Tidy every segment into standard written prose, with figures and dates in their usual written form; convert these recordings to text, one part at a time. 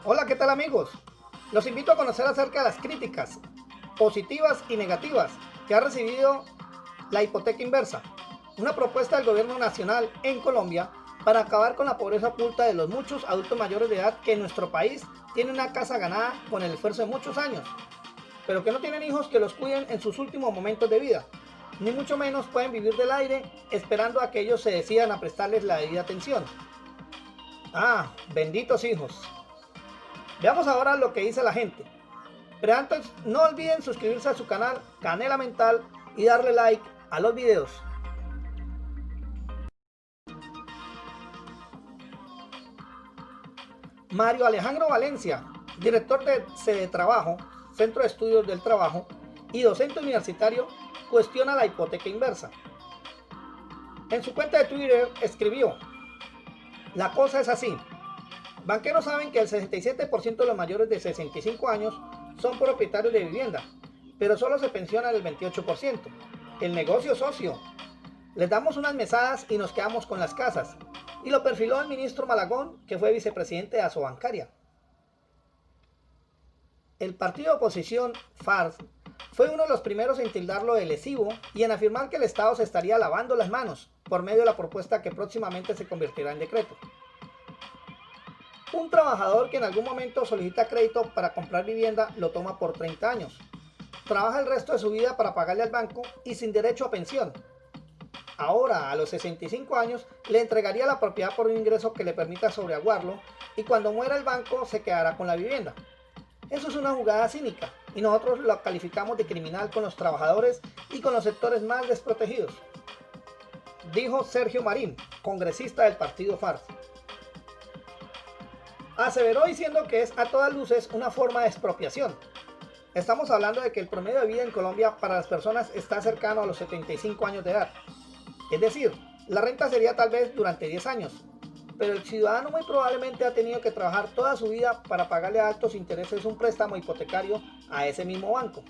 Hola, ¿qué tal amigos? Los invito a conocer acerca de las críticas positivas y negativas que ha recibido la hipoteca inversa, una propuesta del gobierno nacional en Colombia para acabar con la pobreza oculta de los muchos adultos mayores de edad que en nuestro país tienen una casa ganada con el esfuerzo de muchos años, pero que no tienen hijos que los cuiden en sus últimos momentos de vida, ni mucho menos pueden vivir del aire esperando a que ellos se decidan a prestarles la debida atención. Ah, benditos hijos. Veamos ahora lo que dice la gente. Pero antes, no olviden suscribirse a su canal Canela Mental y darle like a los videos. Mario Alejandro Valencia, director de Sede Trabajo, Centro de Estudios del Trabajo y docente universitario, cuestiona la hipoteca inversa. En su cuenta de Twitter escribió: la cosa es así. Banqueros saben que el 67% de los mayores de 65 años son propietarios de vivienda, pero solo se pensionan el 28%. El negocio socio. Les damos unas mesadas y nos quedamos con las casas. Y lo perfiló el ministro Malagón, que fue vicepresidente de Asobancaria. El partido de oposición, FARC, fue uno de los primeros en tildarlo de lesivo y en afirmar que el Estado se estaría lavando las manos por medio de la propuesta que próximamente se convertirá en decreto. Un trabajador que en algún momento solicita crédito para comprar vivienda lo toma por 30 años. Trabaja el resto de su vida para pagarle al banco y sin derecho a pensión. Ahora, a los 65 años, le entregaría la propiedad por un ingreso que le permita sobreaguarlo y cuando muera el banco se quedará con la vivienda. Eso es una jugada cínica y nosotros lo calificamos de criminal con los trabajadores y con los sectores más desprotegidos, dijo Sergio Marín, congresista del partido FARC. Aseveró diciendo que es a todas luces una forma de expropiación. Estamos hablando de que el promedio de vida en Colombia para las personas está cercano a los 75 años de edad. Es decir, la renta sería tal vez durante 10 años, pero el ciudadano muy probablemente ha tenido que trabajar toda su vida para pagarle a altos intereses un préstamo hipotecario a ese mismo banco.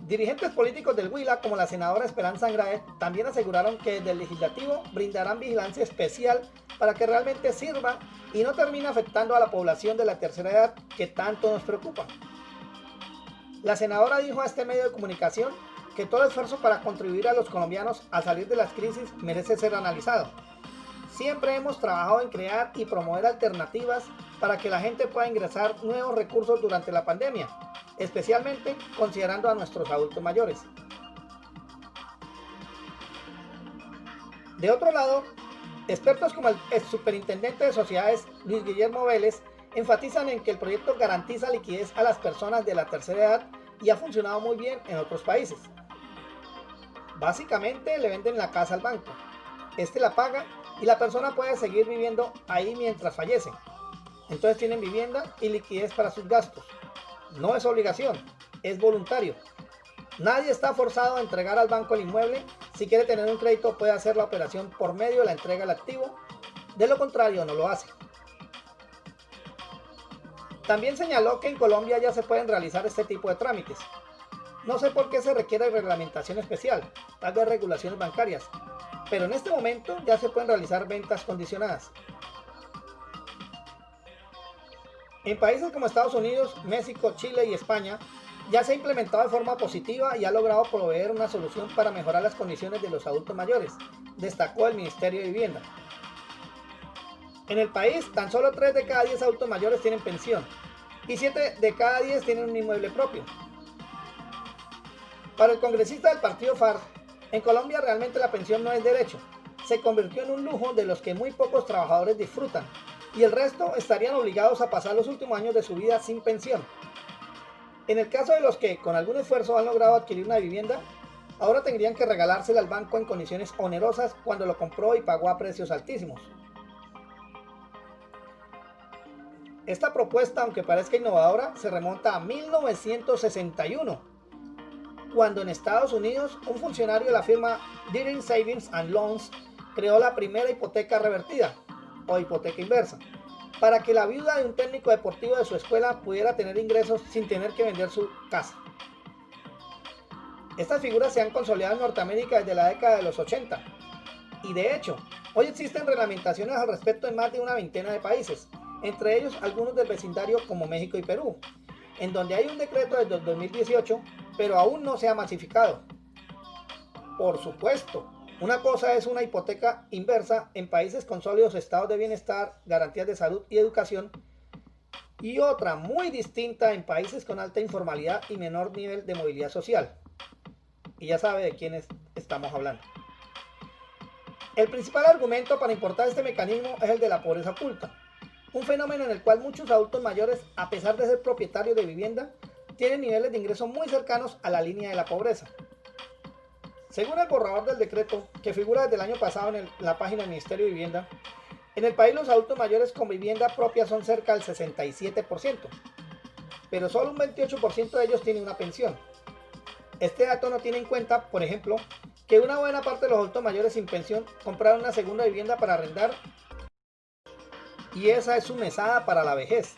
Dirigentes políticos del Huila, como la senadora Esperanza Andrade, también aseguraron que desde el legislativo brindarán vigilancia especial para que realmente sirva y no termine afectando a la población de la tercera edad que tanto nos preocupa. La senadora dijo a este medio de comunicación que todo esfuerzo para contribuir a los colombianos a salir de las crisis merece ser analizado. Siempre hemos trabajado en crear y promover alternativas para que la gente pueda ingresar nuevos recursos durante la pandemia, especialmente considerando a nuestros adultos mayores. De otro lado, expertos como el superintendente de sociedades, Luis Guillermo Vélez, enfatizan en que el proyecto garantiza liquidez a las personas de la tercera edad y ha funcionado muy bien en otros países. Básicamente le venden la casa al banco, este la paga y la persona puede seguir viviendo ahí mientras fallece. Entonces tienen vivienda y liquidez para sus gastos. No es obligación, es voluntario. Nadie está forzado a entregar al banco el inmueble. Si quiere tener un crédito puede hacer la operación por medio de la entrega del activo. De lo contrario no lo hace. También señaló que en Colombia ya se pueden realizar este tipo de trámites. No sé por qué se requiere reglamentación especial, tal vez regulaciones bancarias, pero en este momento ya se pueden realizar ventas condicionadas. En países como Estados Unidos, México, Chile y España ya se ha implementado de forma positiva y ha logrado proveer una solución para mejorar las condiciones de los adultos mayores, destacó el Ministerio de Vivienda. En el país, tan solo 3 de cada 10 adultos mayores tienen pensión y 7 de cada 10 tienen un inmueble propio. Para el congresista del partido FARC, en Colombia realmente la pensión no es derecho, se convirtió en un lujo de los que muy pocos trabajadores disfrutan y el resto estarían obligados a pasar los últimos años de su vida sin pensión. En el caso de los que con algún esfuerzo han logrado adquirir una vivienda, ahora tendrían que regalársela al banco en condiciones onerosas cuando lo compró y pagó a precios altísimos. Esta propuesta, aunque parezca innovadora, se remonta a 1961. Cuando en Estados Unidos un funcionario de la firma Deere Savings and Loans creó la primera hipoteca revertida o hipoteca inversa para que la viuda de un técnico deportivo de su escuela pudiera tener ingresos sin tener que vender su casa. Estas figuras se han consolidado en Norteamérica desde la década de los 80 y de hecho hoy existen reglamentaciones al respecto en más de una veintena de países, entre ellos algunos del vecindario como México y Perú, en donde hay un decreto desde el 2018, pero aún no se ha masificado. Por supuesto, una cosa es una hipoteca inversa en países con sólidos estados de bienestar, garantías de salud y educación, y otra muy distinta en países con alta informalidad y menor nivel de movilidad social. Y ya sabe de quiénes estamos hablando. El principal argumento para importar este mecanismo es el de la pobreza oculta, un fenómeno en el cual muchos adultos mayores, a pesar de ser propietarios de vivienda, tienen niveles de ingreso muy cercanos a la línea de la pobreza. Según el borrador del decreto, que figura desde el año pasado en la página del Ministerio de Vivienda, en el país los adultos mayores con vivienda propia son cerca del 67%, pero solo un 28% de ellos tiene una pensión. Este dato no tiene en cuenta, por ejemplo, que una buena parte de los adultos mayores sin pensión compraron una segunda vivienda para arrendar y esa es su mesada para la vejez.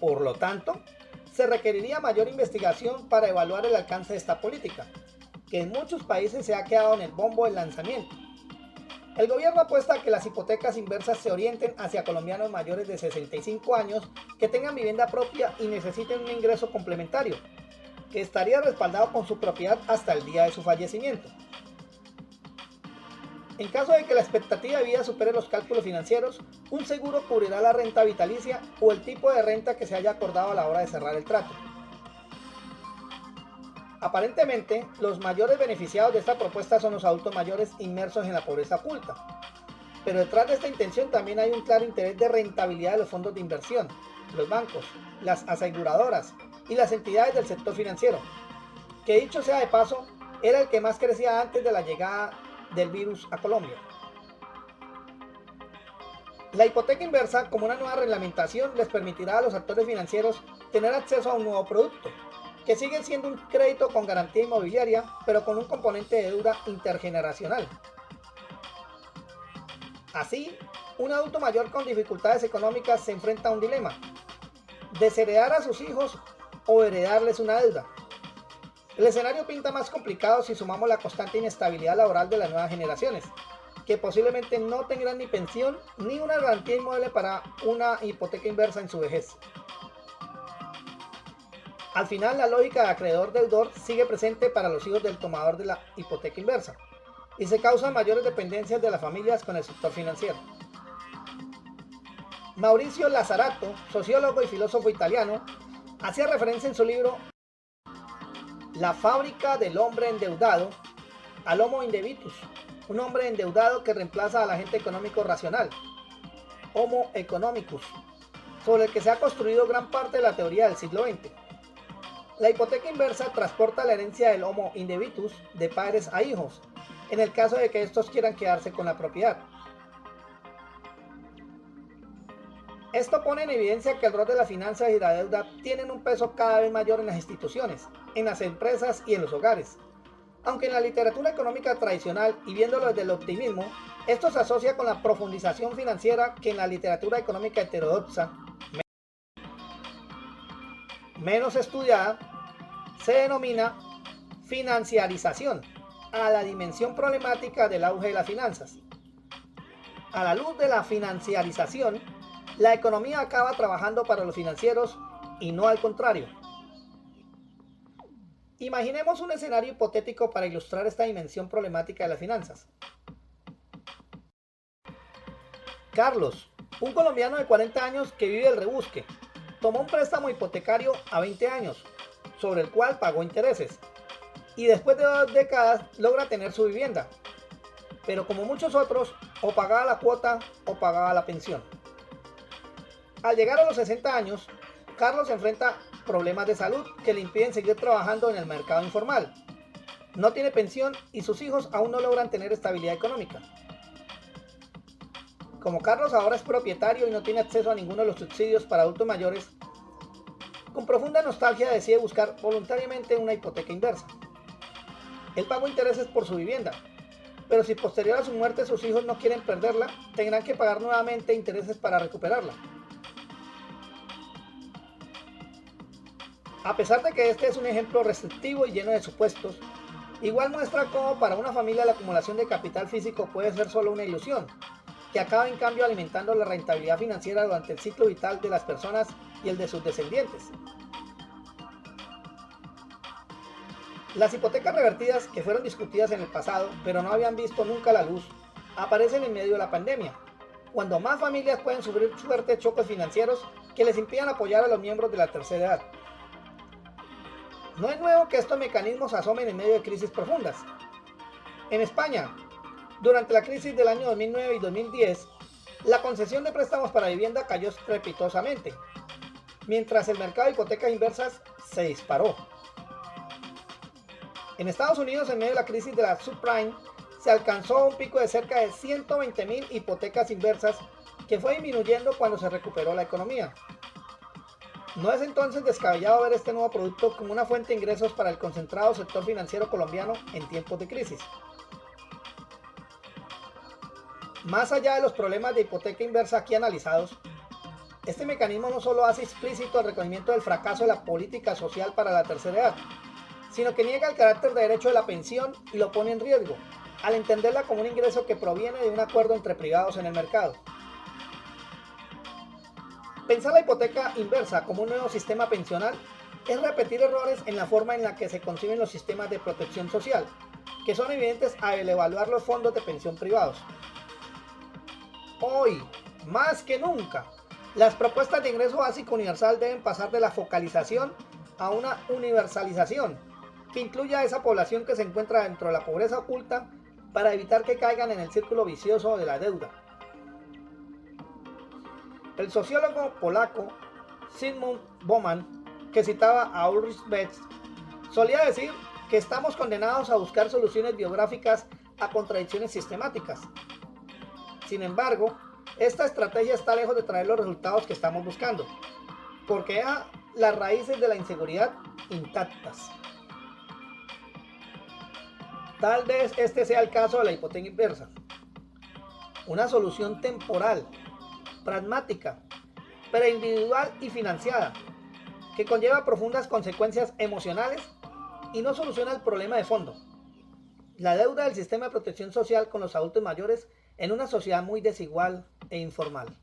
Por lo tanto, se requeriría mayor investigación para evaluar el alcance de esta política, que en muchos países se ha quedado en el bombo del lanzamiento. El gobierno apuesta a que las hipotecas inversas se orienten hacia colombianos mayores de 65 años que tengan vivienda propia y necesiten un ingreso complementario, que estaría respaldado con su propiedad hasta el día de su fallecimiento. En caso de que la expectativa de vida supere los cálculos financieros, un seguro cubrirá la renta vitalicia o el tipo de renta que se haya acordado a la hora de cerrar el trato. Aparentemente, los mayores beneficiados de esta propuesta son los adultos mayores inmersos en la pobreza oculta. Pero detrás de esta intención también hay un claro interés de rentabilidad de los fondos de inversión, los bancos, las aseguradoras y las entidades del sector financiero, que dicho sea de paso, era el que más crecía antes de la llegada del virus a Colombia. La hipoteca inversa, como una nueva reglamentación, les permitirá a los actores financieros tener acceso a un nuevo producto, que sigue siendo un crédito con garantía inmobiliaria, pero con un componente de deuda intergeneracional. Así, un adulto mayor con dificultades económicas se enfrenta a un dilema: desheredar a sus hijos o heredarles una deuda. El escenario pinta más complicado si sumamos la constante inestabilidad laboral de las nuevas generaciones, que posiblemente no tendrán ni pensión ni una garantía inmueble para una hipoteca inversa en su vejez. Al final, la lógica de acreedor-deudor sigue presente para los hijos del tomador de la hipoteca inversa y se causan mayores dependencias de las familias con el sector financiero. Maurizio Lazzarato, sociólogo y filósofo italiano, hacía referencia en su libro La fábrica del hombre endeudado al Homo Indebitus, un hombre endeudado que reemplaza al agente económico racional, Homo economicus, sobre el que se ha construido gran parte de la teoría del siglo XX. La hipoteca inversa transporta la herencia del Homo Indebitus de padres a hijos, en el caso de que estos quieran quedarse con la propiedad. Esto pone en evidencia que el rol de las finanzas y la deuda tienen un peso cada vez mayor en las instituciones, en las empresas y en los hogares. Aunque en la literatura económica tradicional, y viéndolo desde el optimismo, esto se asocia con la profundización financiera que en la literatura económica heterodoxa, menos estudiada, se denomina financiarización, a la dimensión problemática del auge de las finanzas. A la luz de la financiarización, la economía acaba trabajando para los financieros y no al contrario. Imaginemos un escenario hipotético para ilustrar esta dimensión problemática de las finanzas. Carlos, un colombiano de 40 años que vive el rebusque, tomó un préstamo hipotecario a 20 años, sobre el cual pagó intereses, y después de 2 décadas logra tener su vivienda, pero como muchos otros, o pagaba la cuota o pagaba la pensión. Al llegar a los 60 años, Carlos enfrenta problemas de salud que le impiden seguir trabajando en el mercado informal. No tiene pensión y sus hijos aún no logran tener estabilidad económica. Como Carlos ahora es propietario y no tiene acceso a ninguno de los subsidios para adultos mayores, con profunda nostalgia decide buscar voluntariamente una hipoteca inversa. Él pagó intereses por su vivienda, pero si posterior a su muerte sus hijos no quieren perderla, tendrán que pagar nuevamente intereses para recuperarla. A pesar de que este es un ejemplo restrictivo y lleno de supuestos, igual muestra cómo para una familia la acumulación de capital físico puede ser solo una ilusión, que acaba en cambio alimentando la rentabilidad financiera durante el ciclo vital de las personas y el de sus descendientes. Las hipotecas revertidas, que fueron discutidas en el pasado, pero no habían visto nunca la luz, aparecen en medio de la pandemia, cuando más familias pueden sufrir fuertes choques financieros que les impidan apoyar a los miembros de la tercera edad. No es nuevo que estos mecanismos asomen en medio de crisis profundas. En España, durante la crisis del año 2009 y 2010, la concesión de préstamos para vivienda cayó estrepitosamente, mientras el mercado de hipotecas inversas se disparó. En Estados Unidos, en medio de la crisis de la subprime, se alcanzó un pico de cerca de 120.000 hipotecas inversas, que fue disminuyendo cuando se recuperó la economía. No es entonces descabellado ver este nuevo producto como una fuente de ingresos para el concentrado sector financiero colombiano en tiempos de crisis. Más allá de los problemas de hipoteca inversa aquí analizados, este mecanismo no solo hace explícito el reconocimiento del fracaso de la política social para la tercera edad, sino que niega el carácter de derecho de la pensión y lo pone en riesgo, al entenderla como un ingreso que proviene de un acuerdo entre privados en el mercado. Pensar la hipoteca inversa como un nuevo sistema pensional es repetir errores en la forma en la que se conciben los sistemas de protección social, que son evidentes al evaluar los fondos de pensión privados. Hoy, más que nunca, las propuestas de ingreso básico universal deben pasar de la focalización a una universalización, que incluya a esa población que se encuentra dentro de la pobreza oculta, para evitar que caigan en el círculo vicioso de la deuda. El sociólogo polaco Zygmunt Bauman, que citaba a Ulrich Betz, solía decir que estamos condenados a buscar soluciones biográficas a contradicciones sistemáticas. Sin embargo, esta estrategia está lejos de traer los resultados que estamos buscando, porque deja las raíces de la inseguridad intactas. Tal vez este sea el caso de la hipoteca inversa, una solución temporal, pragmática, pero individual y financiada, que conlleva profundas consecuencias emocionales y no soluciona el problema de fondo: la deuda del sistema de protección social con los adultos mayores en una sociedad muy desigual e informal.